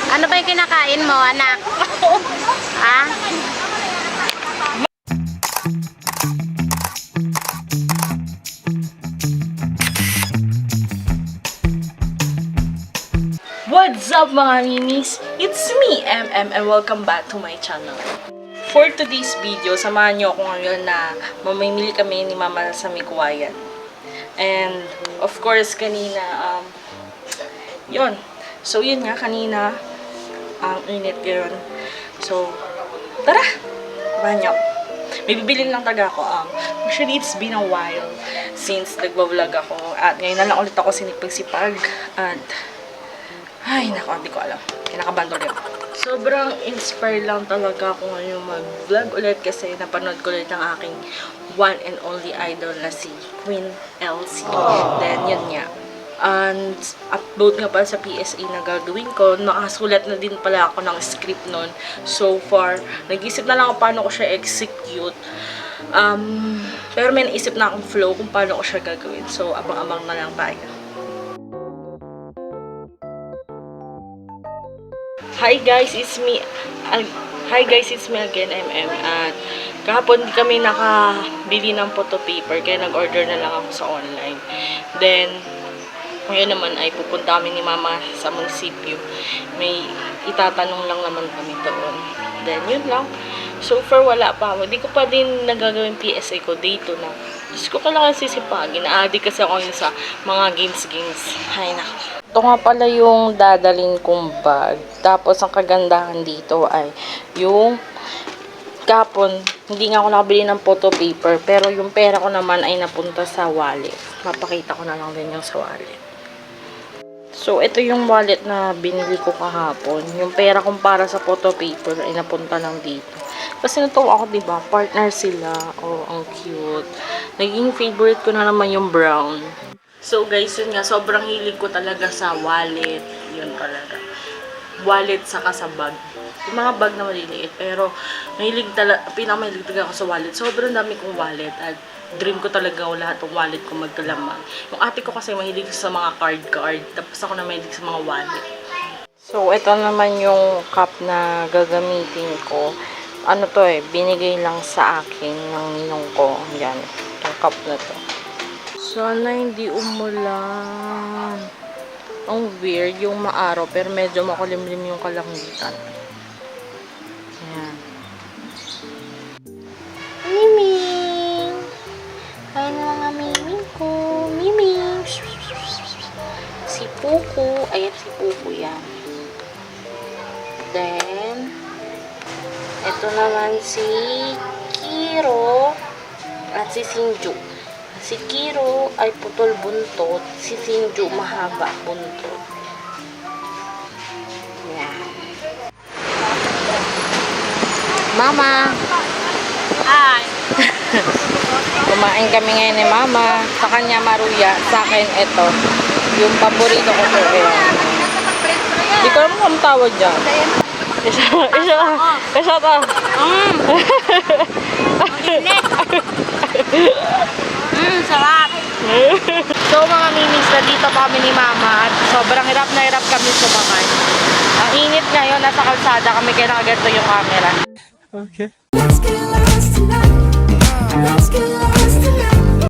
Ano ba yung kinakain mo, anak? Ha? What's up mga mimis? It's me, MM, and welcome back to my channel. For today's video, samahan niyo ako ngayon na mamimili kami ni Mama sa Mikuwayan. And, of course, kanina, yun. So, yun nga, kanina, ang init yun. So, tara! Samahan niyo. May bibilin lang talaga ako. Actually, it's been a while since nagbablog ako. At ngayon na lang ulit ako sinipagsipag. At, ay, naku, hindi ko alam. Kinakabahan tuloy ako. Sobrang inspired lang talaga ako ngayon mag-vlog ulit kasi napanood ko ulit ang aking one and only idol na si Queen Elsie. Then, yun nga. And, upload nga pala sa PSA na gagawin ko. Nakasulat na din pala ako ng script nun. So far, nag-isip na lang ako paano ko siya execute. Pero may naisip na akong flow kung paano ko siya gagawin. So, abang-abang na lang tayo. Hi guys, it's me. Hi guys, it's me again, MM. At kahapon di kami nakabili ng photo paper kaya nag-order na lang ako sa online. Then ngayon naman ay pupunta kami ni Mama sa munisipyo. May itatanong lang naman kami doon. Then yun lang. So far wala pa ako. Hindi ko pa din nagagawin PSA ko. Day 2 na. Diyos ko kailangan sisipagin. Na-addict kasi ako yun sa mga games. Hay na. Ito nga pala yung dadalhin kong bag. Tapos, ang kagandahan dito ay yung kapon, hindi nga ako nakabili ng photo paper. Pero yung pera ko naman ay napunta sa wallet. Papakita ko na lang din yung sa wallet. So, ito yung wallet na binili ko kahapon. Yung pera kong para sa photo paper ay napunta lang dito. Kasi natuwa ako, diba? Partner sila. Oh, ang cute. Naging favorite ko na naman yung brown. So guys, yun nga, sobrang hilig ko talaga sa wallet. Yun talaga. Wallet saka sa bag. Yung mga bag na maliliit. Pero, pinakamahilig talaga ako sa wallet. Sobrang dami kong wallet. At dream ko talaga lahat ng wallet ko magkalaman. Yung ate ko kasi mahilig sa mga card. Tapos ako na mahilig sa mga wallet. So, ito naman yung cup na gagamitin ko. Ano to binigay lang sa akin ng ninong ko. Yan. Yung cup na to. Sana hindi umulan. Ang weird yung maaraw pero medyo makulimlim yung kalangitan. Ayan. Miming! Kaya na mga miming ko. Miming! Si Puko. Ayan si Puko yan. Then, ito naman si Kiro at si Sinju. Si Kiro ay putol buntot, si Sinju mahaba buntot. Yan. Mama! Hi! Kumain kami ngayon ni Mama. Sa kanya maruya, sa akin ito. Yung paborito ko po. Hindi ko alam kung tawag dyan. Isa ta. Sarap! So mga mimis, dito pa kami ni Mama at sobrang hirap na hirap kami sumakay. Ang init ngayon, nasa kalsada kami kaya nakaganto yung camera. Okay. Let's get lost tonight. Let's get lost.